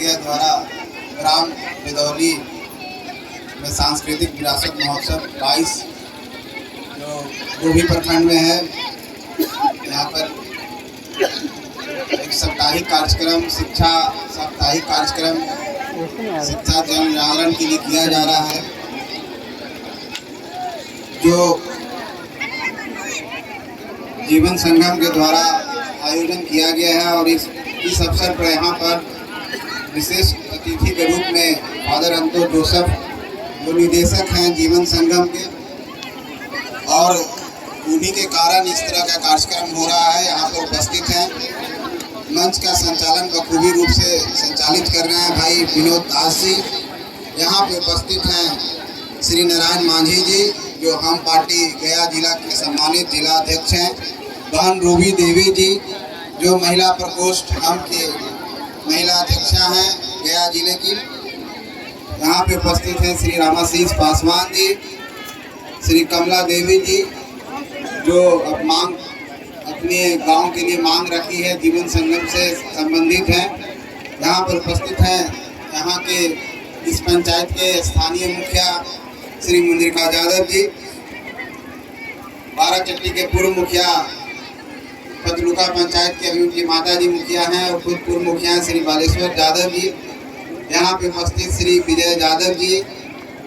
प्रतिक्रिया द्वारा ग्राम बिदौली में सांस्कृतिक विरासत महोत्सव 22 जो गोभी प्रखंड में है, यहाँ पर एक साप्ताहिक कार्यक्रम शिक्षा जन जागरण के लिए किया जा रहा है, जो जीवन संगम के द्वारा आयोजन किया गया है। और इस अवसर पर यहाँ पर विशेष अतिथि के रूप में फादर अंतो जोसेफ जो निदेशक हैं जीवन संगम के, और उन्हीं के कारण इस तरह का कार्यक्रम हो रहा है, यहाँ पर उपस्थित हैं। मंच का संचालन बखूबी रूप से संचालित कर रहे हैं भाई विनोद दास जी। यहाँ पे उपस्थित हैं श्री नारायण मांझी जी जो हम पार्टी गया जिला के सम्मानित जिला अध्यक्ष हैं, बहन रूबी देवी जी जो महिला प्रकोष्ठ हम के महिला अध्यक्षा हैं गया जिले की। यहाँ पे उपस्थित हैं श्री रामाशीष पासवान जी, श्री कमला देवी जी जो अपने गांव के लिए मांग रखी है, जीवन संगम से संबंधित हैं। यहाँ पर उपस्थित हैं यहाँ के इस पंचायत के स्थानीय मुखिया श्री मुंद्रिका यादव जी, बाराचट्टी के पूर्व मुखिया पतलुका पंचायत के अभी उनकी माता जी मुखिया हैं, और खुद पूर्व मुखिया श्री बालेश्वर यादव जी। यहाँ पे उपस्थित श्री विजय यादव जी,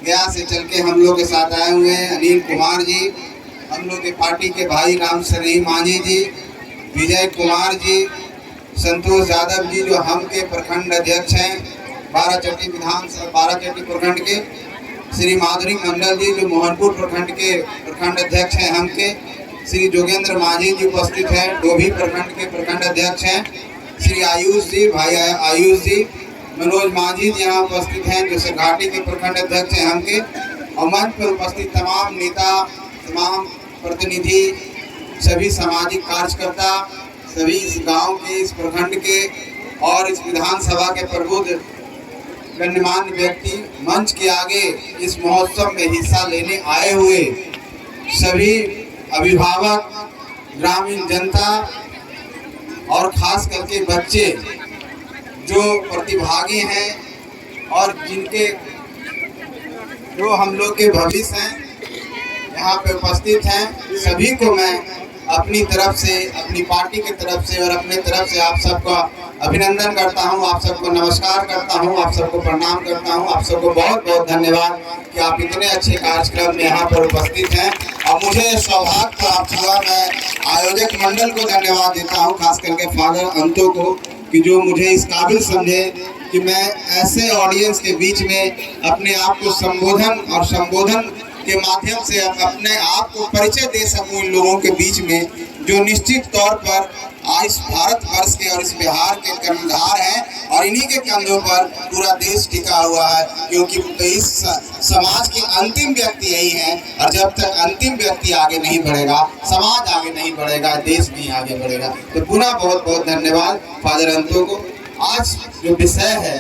गया से चल के हम लोग के साथ आए हुए हैं अनिल कुमार जी, हम लोग के पार्टी के भाई राम शरणी मांझी जी, विजय कुमार जी, संतोष यादव जी जो हम के प्रखंड अध्यक्ष हैं बाराचट्टी प्रखंड के, श्री माधुरी मंडल जी जो मोहनपुर प्रखंड के प्रखंड अध्यक्ष हैं हम के, श्री जोगेंद्र मांझी जी उपस्थित हैं डोभी प्रखंड के प्रखंड अध्यक्ष हैं, श्री आयुष जी भाई आयुष जी, मनोज मांझी जी यहाँ उपस्थित हैं जो घाटी के प्रखंड अध्यक्ष हैं हम के, और मंच पर उपस्थित तमाम नेता, तमाम प्रतिनिधि, सभी सामाजिक कार्यकर्ता, सभी इस गांव के, इस प्रखंड के और इस विधानसभा के प्रबुद्ध गण्यमान्य व्यक्ति, मंच के आगे इस महोत्सव में हिस्सा लेने आए हुए सभी अभिभावक, ग्रामीण जनता और खास करके बच्चे जो प्रतिभागी हैं और जो हम लोग के भविष्य हैं यहाँ पे उपस्थित हैं, सभी को मैं अपनी तरफ से, अपनी पार्टी की तरफ से और अपने तरफ से आप सबका अभिनंदन करता हूँ, आप सबको नमस्कार करता हूँ, आप सबको प्रणाम करता हूँ, आप सबको बहुत बहुत धन्यवाद कि आप इतने अच्छे कार्यक्रम में यहाँ पर उपस्थित हैं। और मुझे सौभाग्य प्राप्त हुआ, मैं आयोजक मंडल को धन्यवाद देता हूँ, खास करके फादर अंतो को कि जो मुझे इस काबिल समझे कि मैं ऐसे ऑडियंस के बीच में अपने आप को संबोधन के माध्यम से अपने आप को परिचय दे सकूं इन लोगों के बीच में, जो निश्चित तौर पर इस भारतवर्ष के और इस बिहार के कर्णधार हैं, और इन्हीं के कंधों पर पूरा देश टिका हुआ है, क्योंकि इस समाज के अंतिम व्यक्ति यही हैं। और जब तक अंतिम व्यक्ति आगे नहीं बढ़ेगा, समाज आगे नहीं बढ़ेगा, देश भी आगे बढ़ेगा। तो पुनः बहुत बहुत धन्यवाद फादर अंतो को। आज जो विषय है,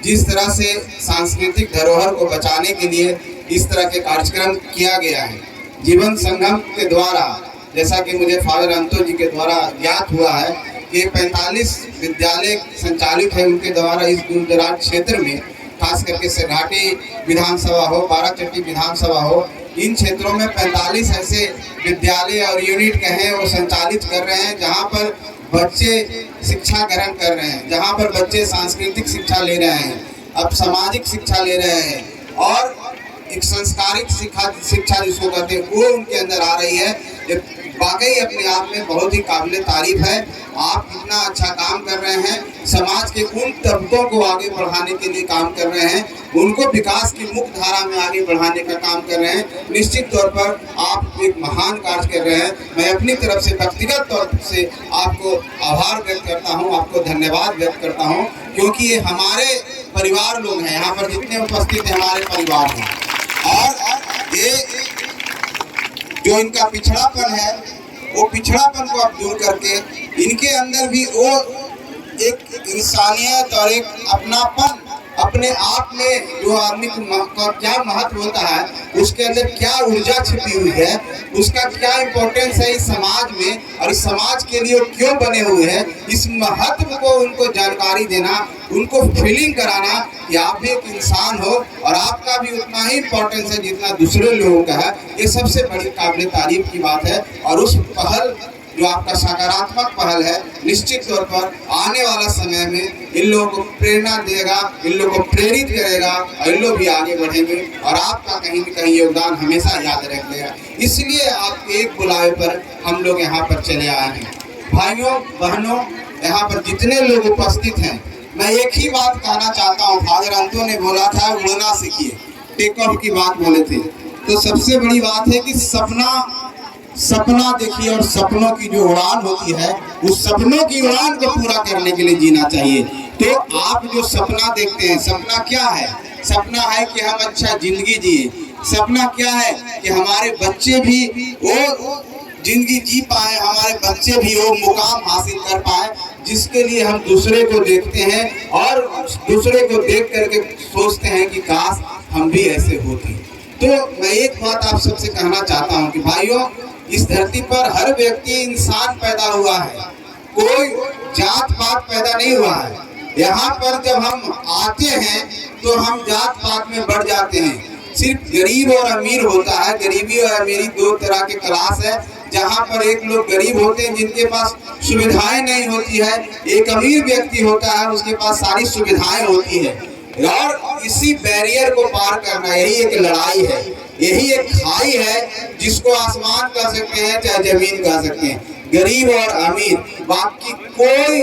जिस तरह से सांस्कृतिक धरोहर को बचाने के लिए इस तरह के कार्यक्रम किया गया है जीवन संगम के द्वारा, जैसा कि मुझे फादर अंतो जी के द्वारा ज्ञात हुआ है कि 45 विद्यालय संचालित है उनके द्वारा इस दूर दराज क्षेत्र में, खास करके सेघाटी विधानसभा हो, बाराचट्टी विधानसभा हो, इन क्षेत्रों में 45 ऐसे विद्यालय और यूनिट कहें वो संचालित कर रहे हैं, जहाँ पर बच्चे शिक्षा ग्रहण कर रहे हैं, जहाँ पर बच्चे सांस्कृतिक शिक्षा ले रहे हैं, अब सामाजिक शिक्षा ले रहे हैं, और एक संस्कारिक शिक्षा जिसको कहते हैं वो उनके अंदर आ रही है। वाकई अपने आप में बहुत ही काबिल तारीफ है। आप इतना अच्छा काम कर रहे हैं, समाज के उन तबकों को आगे बढ़ाने के लिए काम कर रहे हैं, उनको विकास की मुख्य धारा में आगे बढ़ाने का काम कर रहे हैं। निश्चित तौर पर आप एक महान कार्य कर रहे हैं। मैं अपनी तरफ से व्यक्तिगत तौर से आपको आभार व्यक्त करता हूँ, आपको धन्यवाद व्यक्त करता हूँ, क्योंकि ये हमारे परिवार लोग हैं, यहाँ पर जितने उपस्थित हैं हमारे परिवार हैं। और ये जो इनका पिछड़ापन है, वो पिछड़ापन को आप दूर करके इनके अंदर भी वो एक इंसानियत और एक अपनापन अपने आप में जो आदमी का क्या महत्व होता है, उसके अंदर क्या ऊर्जा छिपी हुई है, उसका क्या इम्पोर्टेंस है इस समाज में और इस समाज के लिए वो क्यों बने हुए हैं, इस महत्व को उनको जानकारी देना, उनको फीलिंग कराना कि आप भी एक इंसान हो और आपका भी उतना ही इम्पोर्टेंस है जितना दूसरे लोगों का है, ये सबसे बड़ी काबिल तारीफ की बात है। और उस पहल जो आपका सकारात्मक पहल है, निश्चित तौर पर आने वाला समय में इन लोगों को प्रेरणा देगा, इन लोगों को प्रेरित करेगा और इन लोग भी आगे बढ़ेंगे और आपका कहीं न कहीं योगदान हमेशा याद रखेगा। इसलिए आपके एक बुलावे पर हम लोग यहाँ पर चले आए हैं। भाइयों बहनों, यहाँ पर जितने लोग उपस्थित हैं, मैं एक ही बात कहना चाहता हूँ। फादर अंतो ने बोला था उड़ना सीखिए, टेक ऑफ की बात बोले थे। तो सबसे बड़ी बात है कि सपना देखिए और सपनों की जो उड़ान होती है, उस सपनों की उड़ान को पूरा करने के लिए जीना चाहिए। तो आप जो सपना देखते हैं, सपना क्या है? सपना है कि हम अच्छा जिंदगी जिए। सपना क्या है? कि हमारे बच्चे भी वो जिंदगी जी पाए, हमारे बच्चे भी वो मुकाम हासिल कर पाए जिसके लिए हम दूसरे को देखते हैं और दूसरे को देख करके सोचते हैं कि काश हम भी ऐसे होते। तो मैं एक बात आप सबसे कहना चाहता हूँ कि भाइयों, इस धरती पर हर व्यक्ति इंसान पैदा हुआ है, कोई जात पात पैदा नहीं हुआ है। यहाँ पर जब हम आते हैं तो हम जात पात में बढ़ जाते हैं। सिर्फ गरीब और अमीर होता है, गरीबी और अमीरी दो तरह के क्लास है। जहाँ पर एक लोग गरीब होते हैं जिनके पास सुविधाएं नहीं होती है, एक अमीर व्यक्ति होता है उसके पास सारी सुविधाएं होती है। और इसी बैरियर को पार करना, यही एक लड़ाई है, यही एक खाई है जिसको आसमान कह सकते हैं चाहे जमीन कह सकते हैं। गरीब और अमीर, बाकी कोई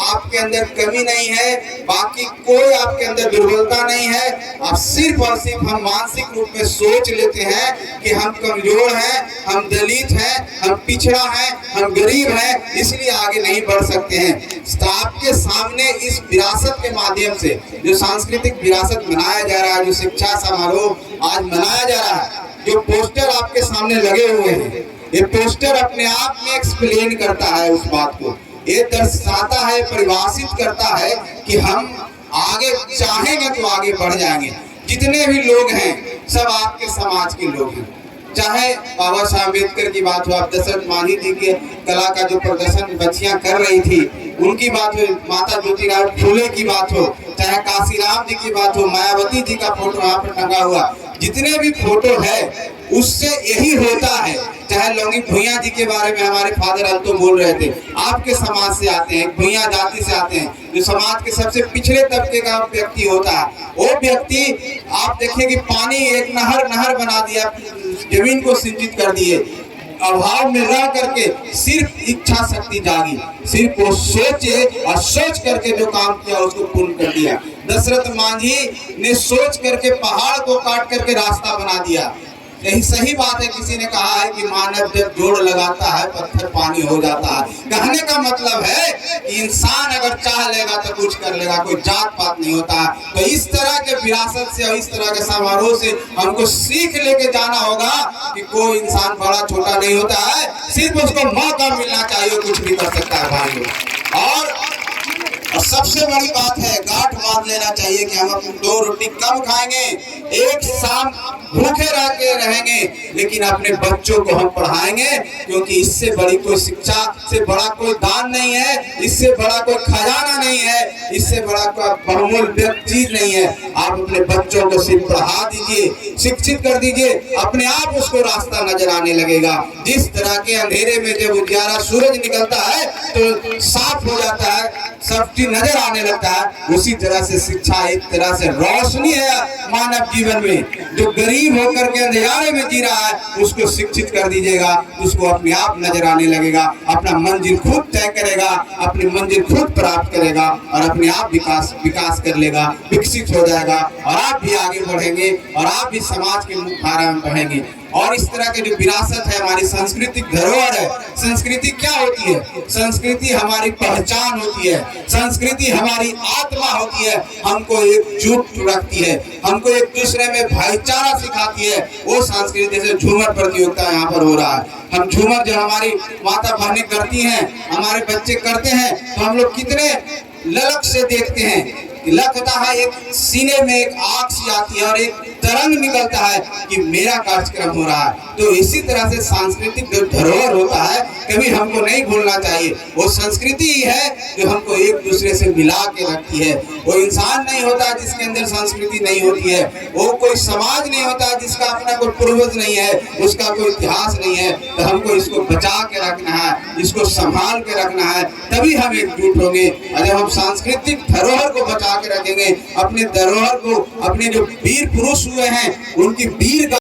आपके अंदर कमी नहीं है, बाकी कोई आपके अंदर दुर्बलता नहीं है। आप सिर्फ और सिर्फ हम मानसिक रूप में सोच लेते हैं कि हम कमजोर हैं, हम दलित हैं, हम पिछड़ा हैं, हम गरीब हैं, इसलिए आगे नहीं बढ़ सकते हैं। तो आपके सामने इस विरासत के माध्यम से जो सांस्कृतिक विरासत मनाया जा रहा है, जो शिक्षा समारोह आज मनाया जा रहा है, जो पोस्टर आपके सामने लगे हुए हैं, ये पोस्टर अपने आप में एक्सप्लेन करता है उस बात को, ये दर्शाता है, परिभाषित करता है कि हम आगे चाहेंगे तो आगे बढ़ जाएंगे। जितने भी लोग हैं सब आपके समाज के लोग हैं, चाहे बाबा साहब अम्बेडकर की बात हो, आप दशरथ मांझी जी के कला का जो प्रदर्शन बच्चियां कर रही थी उनकी बात हो, माता ज्योतिराव फूले की बात हो, चाहे काशीराम जी की बात हो, मायावती जी का फोटो यहाँ पर टंगा हुआ, जितने भी फोटो है उससे यही होता है। चाहे लौंगी भुइयां जी के बारे में हमारे फादर अंतो बोल रहे थे, आपके समाज से आते हैं, भुइयां जाति से आते हैं, जो समाज के सबसे पिछड़े तबके का व्यक्ति होता है। वो व्यक्ति आप देखिए कि पानी एक नहर बना दिया, जमीन को सिंचित कर दिए, अभाव में रह करके सिर्फ इच्छा शक्ति जागी, सिर्फ वो सोचे और सोच करके जो काम किया उसको पूर्ण कर दिया। दशरथ मांझी ने सोच करके पहाड़ को काट करके रास्ता बना दिया। यही सही बात है। किसी ने कहा है कि मानव जब जोड़ लगाता है पत्थर पानी हो जाता है। कहने का मतलब है कि इंसान अगर चाह लेगा तो कुछ कर लेगा, कोई जात पात नहीं होता है। तो इस तरह के विरासत से और इस तरह के समारोह से हमको सीख लेके जाना होगा कि कोई इंसान बड़ा छोटा नहीं होता है, सिर्फ उसको मौका मिलना चाहिए, कुछ भी कर सकता है भाइयों। और सबसे बड़ी बात है, गांठ बांध लेना चाहिए कि हम अपनी 2 रोटी कम खाएंगे, एक शाम भूखे रह के रहेंगे, लेकिन अपने बच्चों को हम पढ़ाएंगे, क्योंकि इससे बड़ी कोई शिक्षा से बड़ा कोई दान नहीं है, इससे बड़ा कोई खजाना नहीं है, इससे बड़ा कोई बहुमूल्य चीज नहीं है। आप अपने बच्चों को सिर्फ पढ़ा दीजिए, शिक्षित कर दीजिए, अपने आप उसको रास्ता नजर आने लगेगा। जिस तरह के अंधेरे में जब उजाला सूरज निकलता है तो साफ हो जाता है, सब चीज नजर आने लगता है, उसी तरह से शिक्षा एक तरह से रोशनी है मानव जीवन में। जो गरीब होकर के अंधेरे में जी रहा है उसको शिक्षित कर दीजिएगा, उसको अपने आप नजर आने लगेगा, अपना मंजिल खुद तय करेगा, अपनी मंजिल खुद प्राप्त करेगा और अपने आप विकास कर लेगा, विकसित हो जाएगा और आप भी आगे बढ़ेंगे और आप भी समाज के मुख्यधारा में बढ़ेंगे। और इस तरह के जो विरासत है, हमारी सांस्कृतिक धरोहर है। संस्कृति क्या होती है? संस्कृति हमारी पहचान होती है, संस्कृति हमारी आत्मा होती है, हमको एकजुट रखती है, हमको एक दूसरे में भाईचारा सिखाती है। वो संस्कृति, जैसे झूमर प्रतियोगिता यहाँ पर हो रहा है, हम झूमर जो हमारी माता बहनें करती हैं, हमारे बच्चे करते हैं, तो हम लोग कितने ललक से देखते हैं। लगता है, एक सीने में एक आग सी आती है और एक तरंग निकलता है कि मेरा कार्यक्रम हो रहा है। तो इसी तरह से सांस्कृतिक जो धरोहर होता है कभी हमको नहीं भूलना चाहिए। वो संस्कृति ही है जो हमको एक दूसरे से मिला के रखती है। वो इंसान नहीं होता जिसके अंदर संस्कृति नहीं होती है, वो कोई समाज नहीं होता जिसका अपना कोई पूर्वज नहीं है, उसका कोई इतिहास नहीं है। तो हमको इसको बचा के रखना है, इसको संभाल के रखना है, तभी हम एकजुट होंगे। और जब हम सांस्कृतिक धरोहर को बचा के रखेंगे, अपने धरोहर को, अपने जो वीर पुरुष हुए हैं उनकी वीर